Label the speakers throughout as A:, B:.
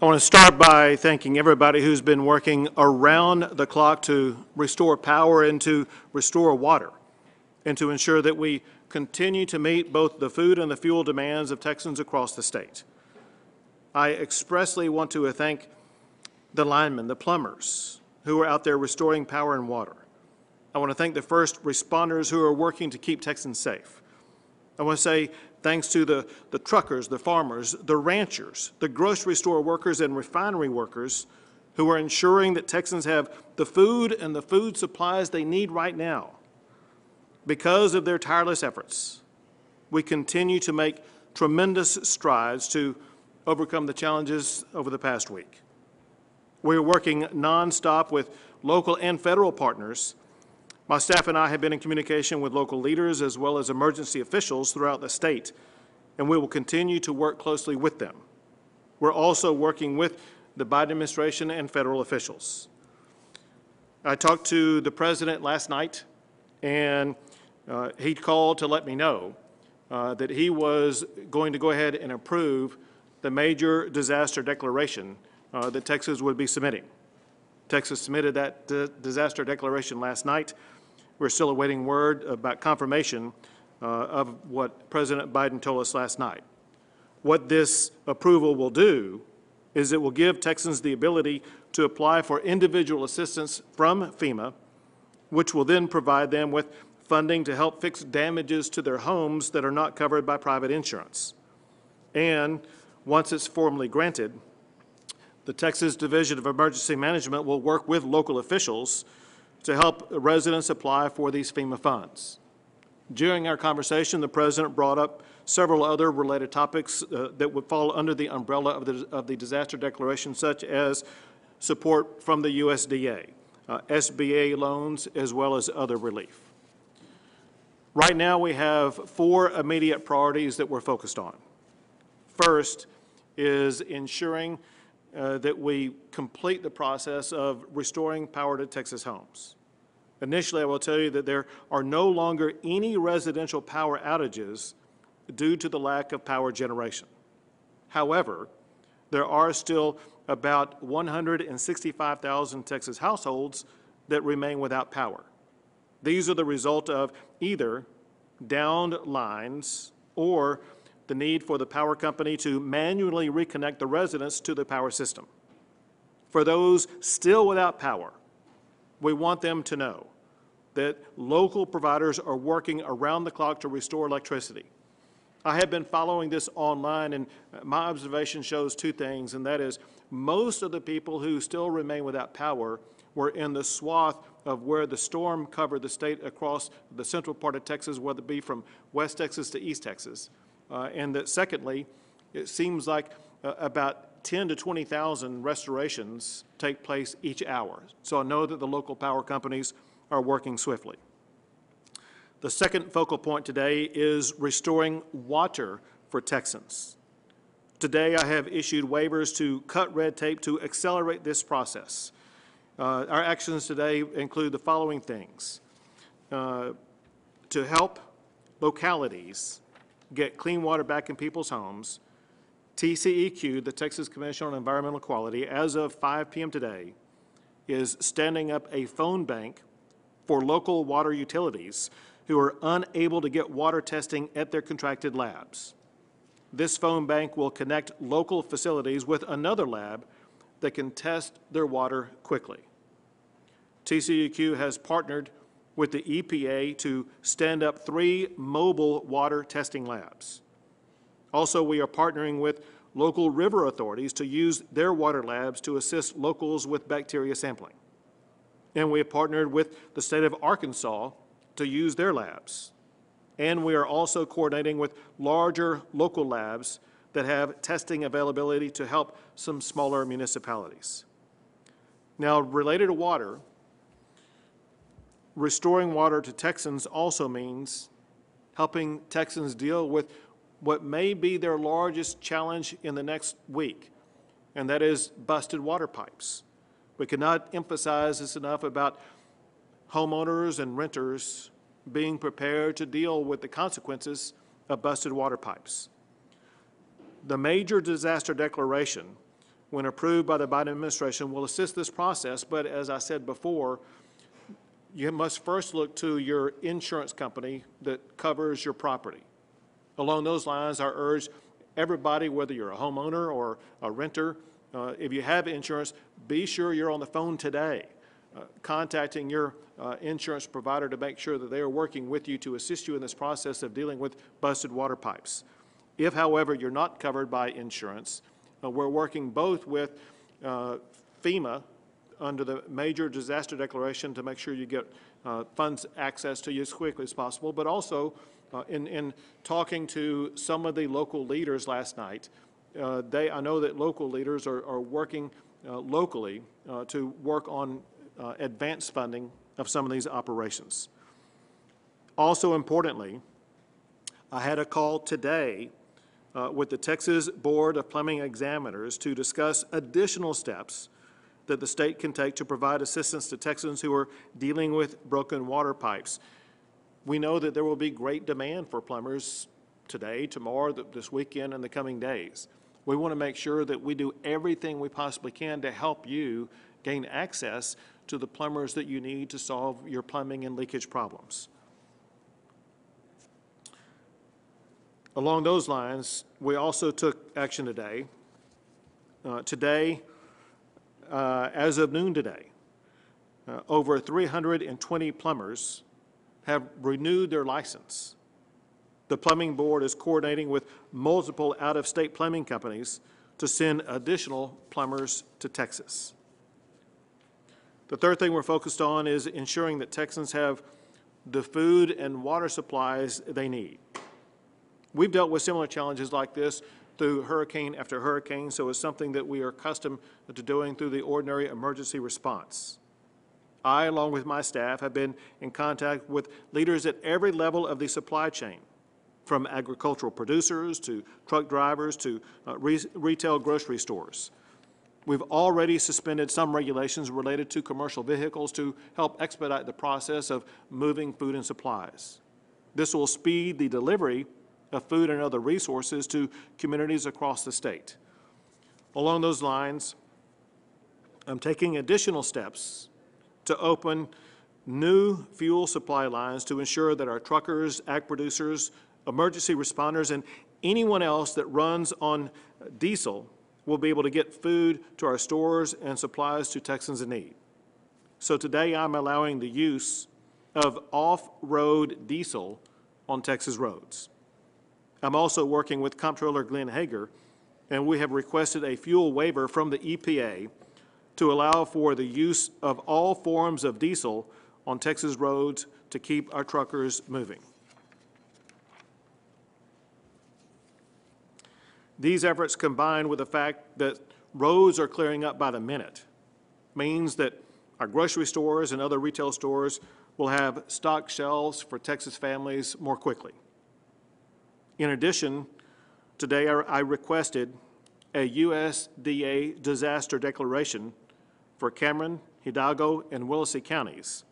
A: I want to start by thanking everybody who's been working around the clock to restore power and to restore water, and to ensure that we continue to meet both the food and the fuel demands of Texans across the state. I expressly want to thank the linemen, the plumbers, who are out there restoring power and water. I want to thank the first responders who are working to keep Texans safe. I want to say thanks to the truckers, the farmers, the ranchers, the grocery store workers and refinery workers who are ensuring that Texans have the food and the food supplies they need right now. Because of their tireless efforts, we continue to make tremendous strides to overcome the challenges over the past week. We're working nonstop with local and federal partners. My staff and I have been in communication with local leaders as well as emergency officials throughout the state, and we will continue to work closely with them. We're also working with the Biden administration and federal officials. I talked to the president last night, and he called to let me know that he was going to go ahead and approve the major disaster declaration that Texas would be submitting. Texas submitted that disaster declaration last night. We're still awaiting word about confirmation of what President Biden told us last night. What this approval will do is it will give Texans the ability to apply for individual assistance from FEMA, which will then provide them with funding to help fix damages to their homes that are not covered by private insurance. And once it's formally granted, the Texas Division of Emergency Management will work with local officials to help residents apply for these FEMA funds. During our conversation, the President brought up several other related topics that would fall under the umbrella of the disaster declaration, such as support from the USDA, SBA loans, as well as other relief. Right now, we have 4 immediate priorities that we're focused on. First is ensuring that we complete the process of restoring power to Texas homes. Initially, I will tell you that there are no longer any residential power outages due to the lack of power generation. However, there are still about 165,000 Texas households that remain without power. These are the result of either downed lines or the need for the power company to manually reconnect the residents to the power system. For those still without power, we want them to know that local providers are working around the clock to restore electricity. I have been following this online, and my observation shows 2 things, and that is most of the people who still remain without power were in the swath of where the storm covered the state across the central part of Texas, whether it be from West Texas to East Texas. And that secondly, it seems like about 10 to 20,000 restorations take place each hour. So I know that the local power companies are working swiftly. The second focal point today is restoring water for Texans. Today I have issued waivers to cut red tape to accelerate this process. Our actions today include the following things. To help localities get clean water back in people's homes, TCEQ, the Texas Commission on Environmental Quality, as of 5 p.m. today, is standing up a phone bank for local water utilities who are unable to get water testing at their contracted labs. This phone bank will connect local facilities with another lab that can test their water quickly. TCEQ has partnered with the EPA to stand up 3 mobile water testing labs. Also, we are partnering with local river authorities to use their water labs to assist locals with bacteria sampling. And we have partnered with the state of Arkansas to use their labs. And we are also coordinating with larger local labs that have testing availability to help some smaller municipalities. Now, related to water, restoring water to Texans also means helping Texans deal with what may be their largest challenge in the next week, and that is busted water pipes. We cannot emphasize this enough about homeowners and renters being prepared to deal with the consequences of busted water pipes. The major disaster declaration when approved by the Biden administration, will assist this process. But as I said before, you must first look to your insurance company that covers your property. Along those lines, I urge everybody, whether you're a homeowner or a renter, if you have insurance, be sure you're on the phone today, contacting your insurance provider to make sure that they are working with you to assist you in this process of dealing with busted water pipes. If, however, you're not covered by insurance, we're working both with FEMA under the major disaster declaration to make sure you get funds access to you as quickly as possible, but also in talking to some of the local leaders last night, I know that local leaders are working locally to work on advanced funding of some of these operations. Also importantly, I had a call today with the Texas Board of Plumbing Examiners to discuss additional steps that the state can take to provide assistance to Texans who are dealing with broken water pipes. We know that there will be great demand for plumbers today, tomorrow, this weekend, and the coming days. We want to make sure that we do everything we possibly can to help you gain access to the plumbers that you need to solve your plumbing and leakage problems. Along those lines, we also took action today. As of noon today, over 320 plumbers have renewed their license. The Plumbing Board is coordinating with multiple out-of-state plumbing companies to send additional plumbers to Texas. The third thing we're focused on is ensuring that Texans have the food and water supplies they need. We've dealt with similar challenges like this through hurricane after hurricane, so it's something that we are accustomed to doing through the ordinary emergency response. I, along with my staff, have been in contact with leaders at every level of the supply chain, from agricultural producers to truck drivers to retail grocery stores. We've already suspended some regulations related to commercial vehicles to help expedite the process of moving food and supplies. This will speed the delivery of food and other resources to communities across the state. Along those lines, I'm taking additional steps to open new fuel supply lines to ensure that our truckers, ag producers, emergency responders, and anyone else that runs on diesel will be able to get food to our stores and supplies to Texans in need. So today I'm allowing the use of off-road diesel on Texas roads. I'm also working with Comptroller Glenn Hager, and we have requested a fuel waiver from the EPA to allow for the use of all forms of diesel on Texas roads to keep our truckers moving. These efforts, combined with the fact that roads are clearing up by the minute, means that our grocery stores and other retail stores will have stocked shelves for Texas families more quickly. In addition, today I requested a USDA disaster declaration for Cameron, Hidalgo, and Willacy counties.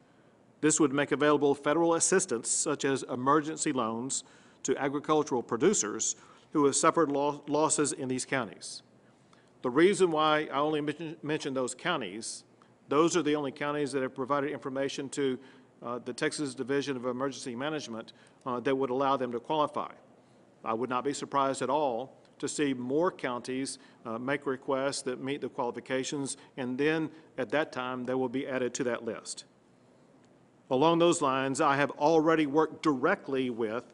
A: This would make available federal assistance, such as emergency loans, to agricultural producers who have suffered losses in these counties. The reason why I only mention those counties, those are the only counties that have provided information to the Texas Division of Emergency Management that would allow them to qualify. I would not be surprised at all to see more counties make requests that meet the qualifications, and then at that time they will be added to that list. Along those lines, I have already worked directly with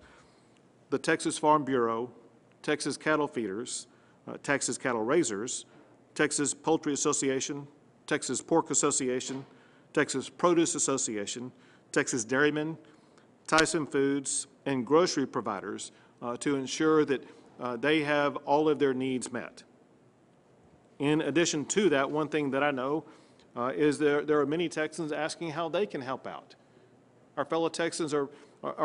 A: the Texas Farm Bureau, Texas Cattle Feeders, Texas Cattle Raisers, Texas Poultry Association, Texas Pork Association, Texas Produce Association, Texas Dairymen, Tyson Foods, and grocery providers to ensure that they have all of their needs met. In addition to that, one thing that I know is there are many Texans asking how they can help out. Our fellow Texans are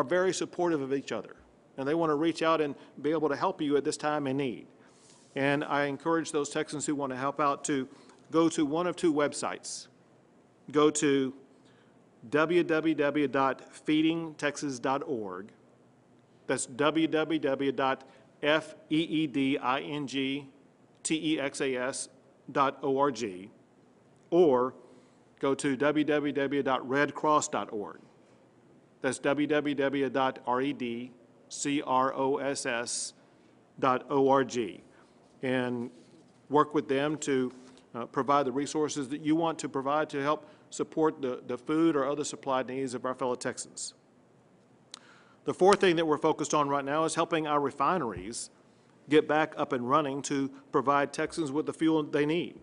A: very supportive of each other, and they want to reach out and be able to help you at this time in need. And I encourage those Texans who want to help out to go to one of two websites. Go to www.feedingtexas.org. That's www.feedingtexas www.redcross.org, or go to www.redcross.org. That's www.redcross.org, and work with them to provide the resources that you want to provide to help support the food or other supply needs of our fellow Texans. The fourth thing that we're focused on right now is helping our refineries get back up and running to provide Texans with the fuel they need.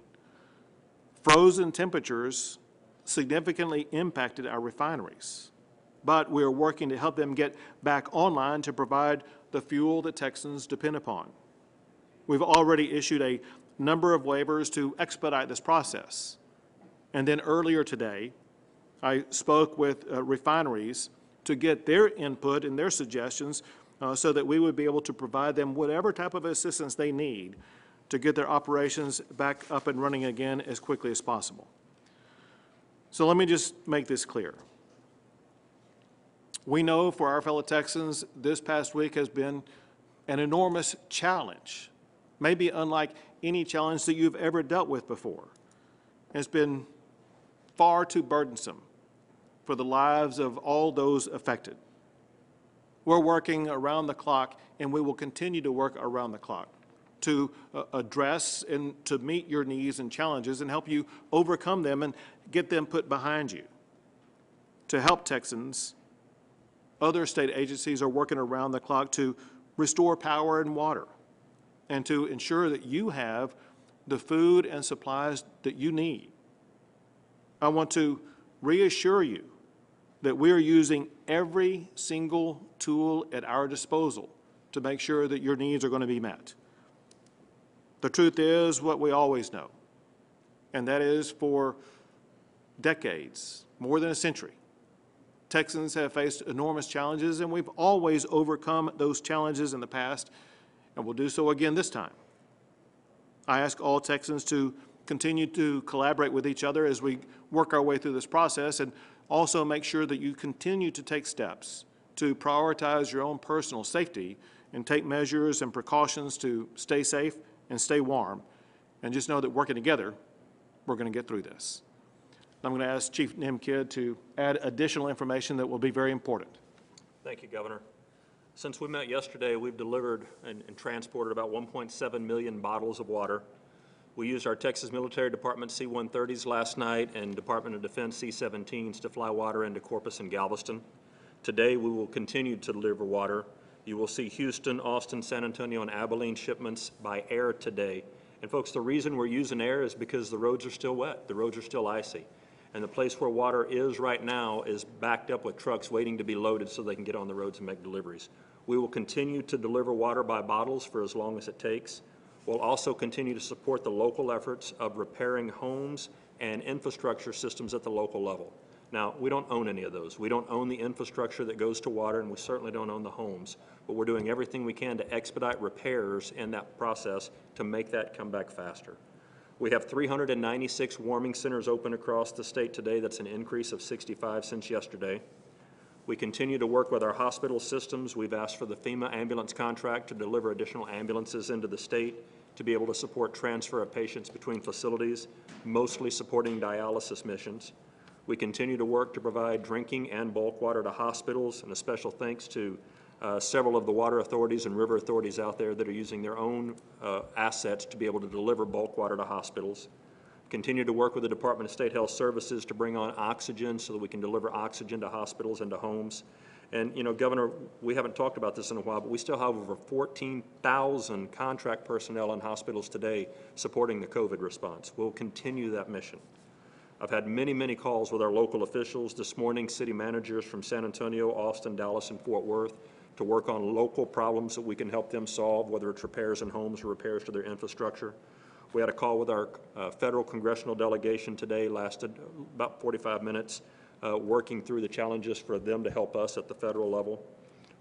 A: Frozen temperatures significantly impacted our refineries, but we are working to help them get back online to provide the fuel that Texans depend upon. We've already issued a number of waivers to expedite this process. And then earlier today, I spoke with refineries to get their input and their suggestions so that we would be able to provide them whatever type of assistance they need to get their operations back up and running again as quickly as possible. So let me just make this clear. We know for our fellow Texans, this past week has been an enormous challenge, maybe unlike any challenge that you've ever dealt with before. It's been far too burdensome for the lives of all those affected. We're working around the clock, and we will continue to work around the clock to address and to meet your needs and challenges and help you overcome them and get them put behind you. To help Texans, other state agencies are working around the clock to restore power and water and to ensure that you have the food and supplies that you need. I want to reassure you that we are using every single tool at our disposal to make sure that your needs are going to be met. The truth is what we always know, and that is for decades, more than a century, Texans have faced enormous challenges, and we've always overcome those challenges in the past, and we'll do so again this time. I ask all Texans to continue to collaborate with each other as we work our way through this process, and also make sure that you continue to take steps to prioritize your own personal safety and take measures and precautions to stay safe and stay warm. And just know that working together, we're going to get through this. I'm going to ask Chief Nimkid to add additional information that will be very important.
B: Thank you, Governor. Since we met yesterday, we've delivered and transported about 1.7 million bottles of water. We used our Texas Military Department C-130s last night and Department of Defense C-17s to fly water into Corpus and Galveston. Today, we will continue to deliver water. You will see Houston, Austin, San Antonio, and Abilene shipments by air today. And folks, the reason we're using air is because the roads are still wet. The roads are still icy. And the place where water is right now is backed up with trucks waiting to be loaded so they can get on the roads and make deliveries. We will continue to deliver water by bottles for as long as it takes. We'll also continue to support the local efforts of repairing homes and infrastructure systems at the local level. Now, we don't own any of those. We don't own the infrastructure that goes to water, and we certainly don't own the homes. But we're doing everything we can to expedite repairs in that process to make that come back faster. We have 396 warming centers open across the state today. That's an increase of 65 since yesterday. We continue to work with our hospital systems. We've asked for the FEMA ambulance contract to deliver additional ambulances into the state to be able to support transfer of patients between facilities, mostly supporting dialysis missions. We continue to work to provide drinking and bulk water to hospitals, and a special thanks to several of the water authorities and river authorities out there that are using their own assets to be able to deliver bulk water to hospitals. Continue to work with the Department of State Health Services to bring on oxygen so that we can deliver oxygen to hospitals and to homes. And, you know, Governor, we haven't talked about this in a while, but we still have over 14,000 contract personnel in hospitals today supporting the COVID response. We'll continue that mission. I've had many, many calls with our local officials this morning, city managers from San Antonio, Austin, Dallas, and Fort Worth, to work on local problems that we can help them solve, whether it's repairs in homes or repairs to their infrastructure. We had a call with our federal congressional delegation today, lasted about 45 minutes, working through the challenges for them to help us at the federal level.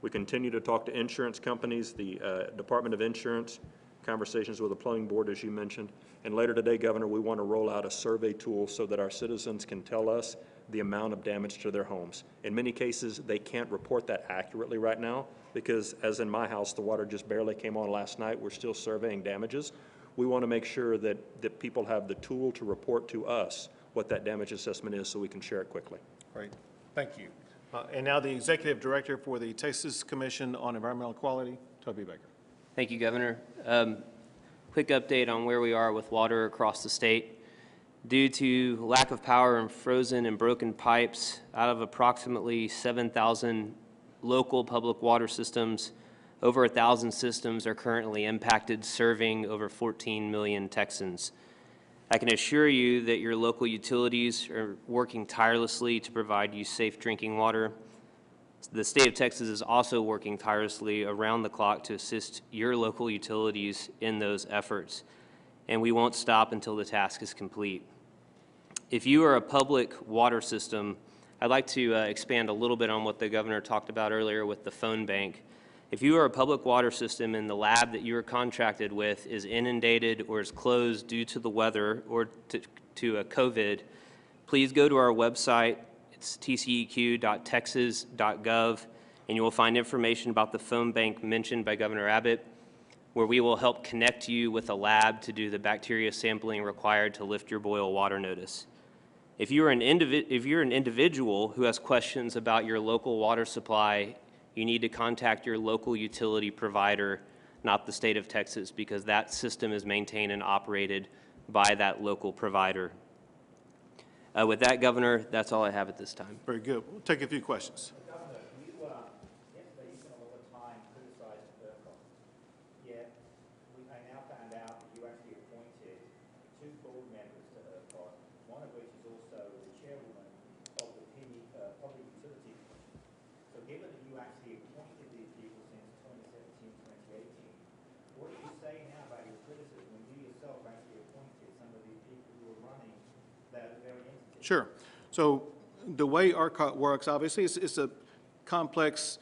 B: We continue to talk to insurance companies, the Department of Insurance, conversations with the Plumbing Board, as you mentioned. And later today, Governor, we want to roll out a survey tool so that our citizens can tell us the amount of damage to their homes. In many cases, they can't report that accurately right now because, as in my house, the water just barely came on last night. We're still surveying damages. we want to make sure that people have the tool to report to us what that damage assessment is so we can share it quickly.
A: Great. Thank you. And now the Executive Director for the Texas Commission on Environmental Quality, Toby Baker.
C: Thank you, Governor. Quick update on where we are with water across the state. Due to lack of power and frozen and broken pipes, out of approximately 7,000 local public water systems, over 1,000 systems are currently impacted, serving over 14 million Texans. I can assure you that your local utilities are working tirelessly to provide you safe drinking water. The state of Texas is also working tirelessly around the clock to assist your local utilities in those efforts, and we won't stop until the task is complete. If you are a public water system, I'd like to expand a little bit on what the governor talked about earlier with the phone bank. If you are a public water system and the lab that you are contracted with is inundated or is closed due to the weather or to a COVID, please go to our website. It's tceq.texas.gov, and you will find information about the phone bank mentioned by Governor Abbott, where we will help connect you with a lab to do the bacteria sampling required to lift your boil water notice. If you're an individual who has questions about your local water supply, you need to contact your local utility provider, not the state of Texas, because that system is maintained and operated by that local provider. With that, Governor, that's all I have at this time.
A: Very good. We'll take a few questions.
D: Governor, yesterday you spent a lot of time criticizing ERCOT, yet I now found out that you actually appointed 2 board members to ERCOT, one of which is also the chairwoman of the Public Utility Commission. So given that you actually appointed these people since 2017, 2018, what do you say now about your criticism when you yourself actually appointed some of these people who are running that very entity?
A: Sure. So the way ERCOT works, obviously, it's a complex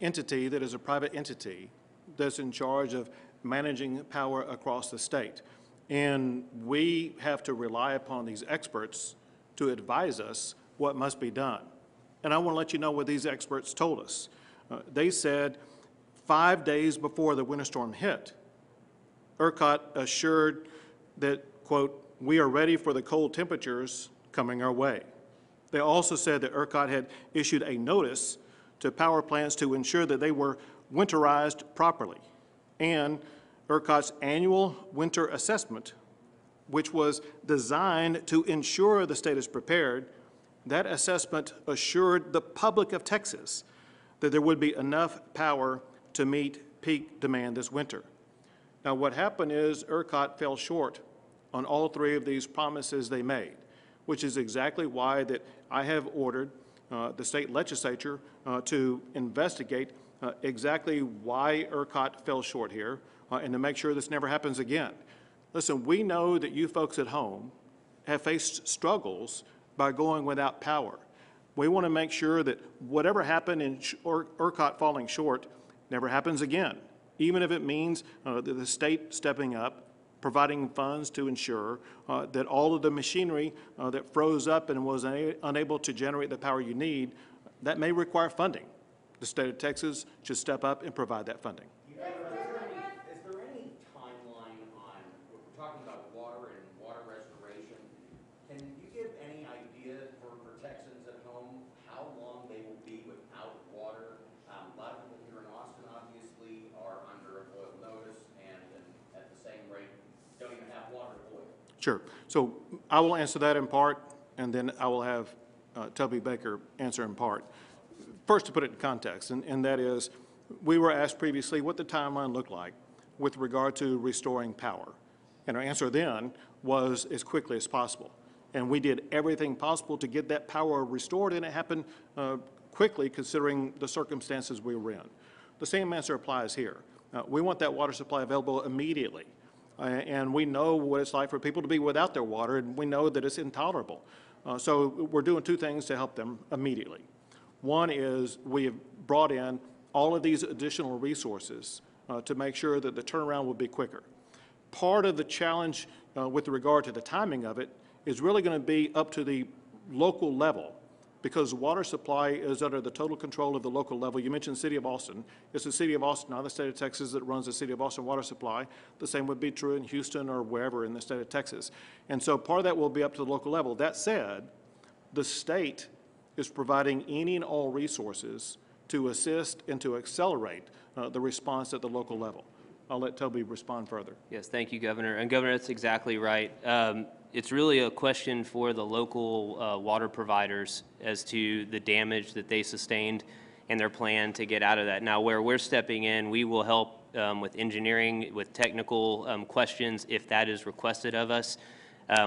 A: entity that is a private entity that's in charge of managing power across the state. And we have to rely upon these experts to advise us what must be done. And I want to let you know what these experts told us. They said 5 days before the winter storm hit, ERCOT assured that, quote, "We are ready for the cold temperatures coming our way." They also said that ERCOT had issued a notice to power plants to ensure that they were winterized properly. And ERCOT's annual winter assessment, which was designed to ensure the state is prepared, that assessment assured the public of Texas that there would be enough power to meet peak demand this winter. Now, what happened is ERCOT fell short on all 3 of these promises they made, which is exactly why that I have ordered the state legislature to investigate exactly why ERCOT fell short here and to make sure this never happens again. Listen, we know that you folks at home have faced struggles by going without power. We want to make sure that whatever happened in ERCOT falling short never happens again, even if it means the state stepping up, providing funds to ensure that all of the machinery that froze up and was unable to generate the power you need, that may require funding. The state of Texas should step up and provide that funding.
D: Is there any timeline on, we're talking about water and water restoration, can you give any idea for Texans at home how long they will be without water? A lot of people here in Austin obviously are under a boil notice and at the same rate don't even have water to boil.
A: Sure. So I will answer that in part, and then I will have Toby Baker answer in part. First, to put it in context, and that is, we were asked previously what the timeline looked like with regard to restoring power. And our answer then was as quickly as possible. And we did everything possible to get that power restored, and it happened quickly considering the circumstances we were in. The same answer applies here. We want that water supply available immediately. And we know what it's like for people to be without their water, and we know that it's intolerable. So we're doing 2 things to help them immediately. One is we have brought in all of these additional resources to make sure that the turnaround will be quicker. Part of the challenge with regard to the timing of it is really going to be up to the local level, because water supply is under the total control of the local level. You mentioned the City of Austin. It's the City of Austin, not the State of Texas, that runs the City of Austin water supply. The same would be true in Houston or wherever in the state of Texas. And so part of that will be up to the local level. That said, the state is providing any and all resources to assist and to accelerate the response at the local level. I'll let Toby respond further.
C: Yes, thank you, Governor. And Governor, that's exactly right. It's really a question for the local water providers as to the damage that they sustained and their plan to get out of that. Now, where we're stepping in, we will help with engineering, with technical questions if that is requested of us.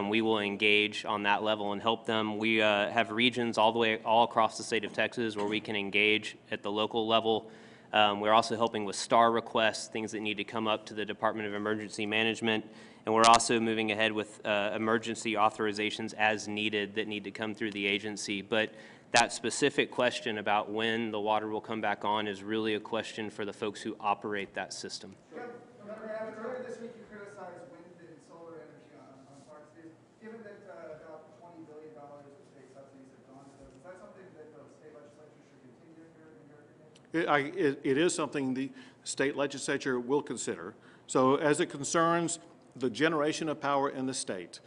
C: We will engage on that level and help them. We have regions all across the state of Texas where we can engage at the local level. We're also helping with STAR requests, things that need to come up to the Department of Emergency Management. And we're also moving ahead with emergency authorizations as needed that need to come through the agency. But that specific question about when the water will come back on is really a question for the folks who operate that system.
E: Governor Abbott, earlier this week you criticized wind and solar energy on Park Street. Given that about $20 billion of state subsidies have gone to those, is that something that the state legislature should continue in your opinion?
A: It is something the state legislature will consider. So as it concerns the generation of power in the state,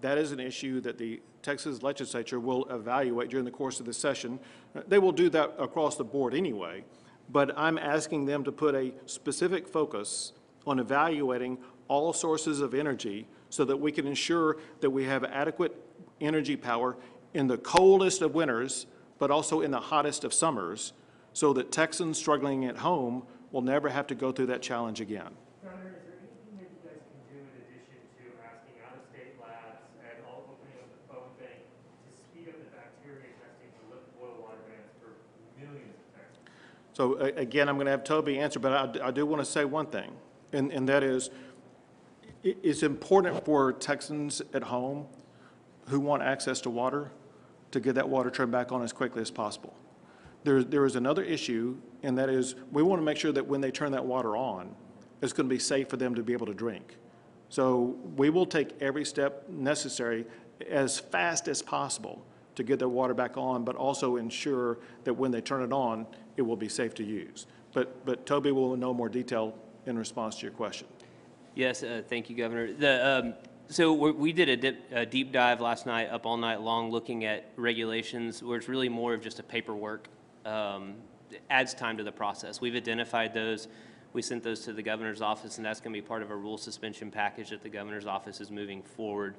A: that is an issue that the Texas legislature will evaluate during the course of the session. They will do that across the board anyway, but I'm asking them to put a specific focus on evaluating all sources of energy so that we can ensure that we have adequate energy power in the coldest of winters, but also in the hottest of summers, so that Texans struggling at home will never have to go through that challenge again.
F: Governor, is there anything that you guys can do in addition to asking out-of-state labs and all opening up the phone bank to speed up the bacteria testing to lift boil water bans for millions of Texans?
A: So again, I'm going to have Toby answer, but I do want to say one thing, and that is it's important for Texans at home who want access to water to get that water turned back on as quickly as possible. There is another issue, and that is we want to make sure that when they turn that water on, it's going to be safe for them to be able to drink. So we will take every step necessary as fast as possible to get their water back on, but also ensure that when they turn it on, it will be safe to use. But Toby will know more detail in response to your question.
C: Yes, thank you, Governor. So we did a deep dive last night, up all night long, looking at regulations where it's really more of just a paperwork. Adds time to the process. We've identified those. We sent those to the governor's office, and that's going to be part of a rule suspension package that the governor's office is moving forward.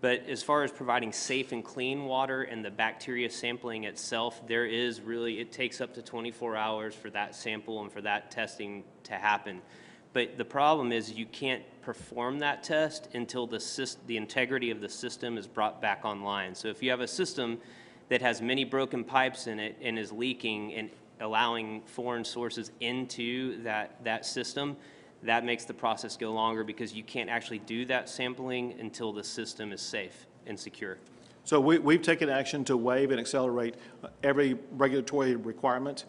C: But as far as providing safe and clean water and the bacteria sampling itself, it takes up to 24 hours for that sample and for that testing to happen. But the problem is you can't perform that test until the integrity of the system is brought back online. So if you have a system that has many broken pipes in it and is leaking and allowing foreign sources into that system, that makes the process go longer because you can't actually do that sampling until the system is safe and secure.
A: So we've taken action to waive and accelerate every regulatory requirement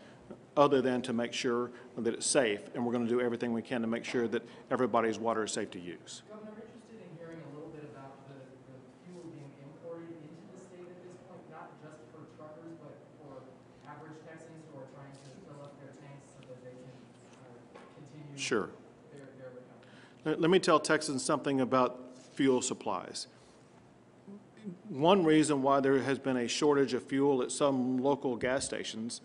A: other than to make sure that it's safe, and we're going to do everything we can to make sure that everybody's water is safe to use.
E: Governor, I'm interested in hearing a little bit about the fuel being imported into the state at this point, not just for truckers, but for average Texans who are trying to fill up their tanks so that they can continue
A: Sure.
E: their recovery.
A: Let me tell Texans something about fuel supplies. One reason why there has been a shortage of fuel at some local gas stations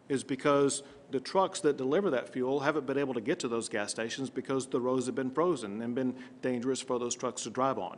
A: is because the trucks that deliver that fuel haven't been able to get to those gas stations because the roads have been frozen and been dangerous for those trucks to drive on.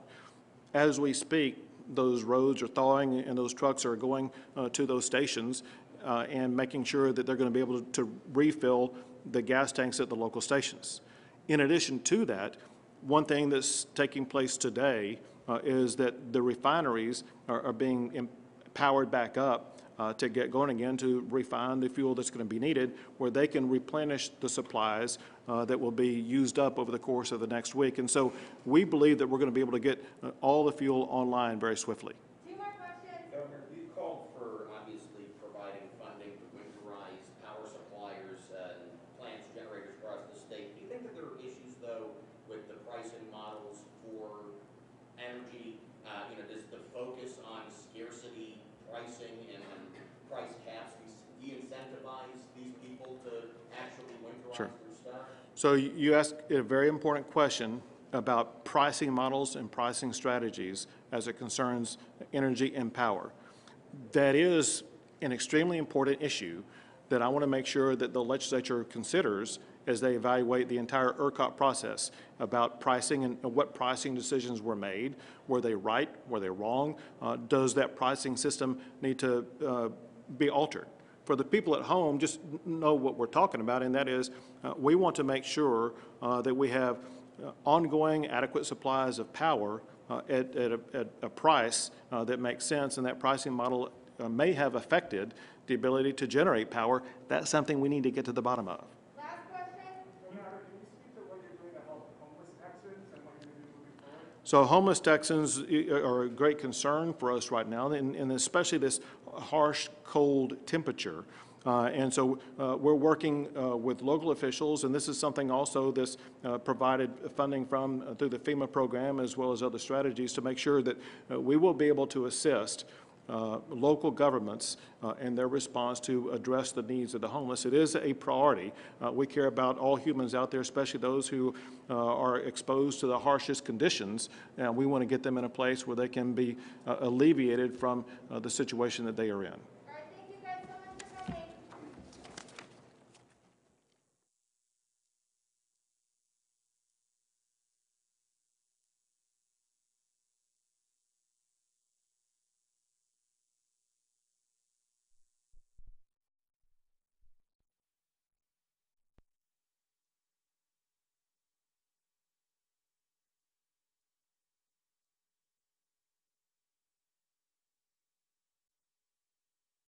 A: As we speak, those roads are thawing and those trucks are going to those stations and making sure that they're going to be able to refill the gas tanks at the local stations. In addition to that, one thing that's taking place today is that the refineries are being powered back up to get going again to refine the fuel that's going to be needed, where they can replenish the supplies that will be used up over the course of the next week. And so we believe that we're going to be able to get all the fuel online very swiftly.
G: Two more questions.
H: Governor, you called for obviously providing funding to winterize power suppliers and plants, generators across the state. Do you think that there are issues, though, with the pricing models for energy? Does the focus on scarcity pricing and price caps, de-incentivize these people to actually winterize
A: Sure.
H: their stuff?
A: So you asked a very important question about pricing models and pricing strategies as it concerns energy and power. That is an extremely important issue that I want to make sure that the legislature considers as they evaluate the entire ERCOT process about pricing and what pricing decisions were made. Were they right? Were they wrong? Does that pricing system need to be altered? For the people at home, just know what we're talking about, and that is we want to make sure that we have ongoing adequate supplies of power at a price that makes sense, and that pricing model may have affected the ability to generate power. That's something we need to get to the bottom of.
E: Last question. Can you speak to what you're doing to help homeless Texans and what you're going to do moving forward?
A: So homeless Texans are a great concern for us right now, and especially this harsh, cold temperature. And so we're working with local officials, and this is something also that's provided funding from through the FEMA program as well as other strategies to make sure that we will be able to assist local governments in their response to address the needs of the homeless. It is a priority. We care about all humans out there, especially those who are exposed to the harshest conditions, and we want to get them in a place where they can be alleviated from the situation that they are in.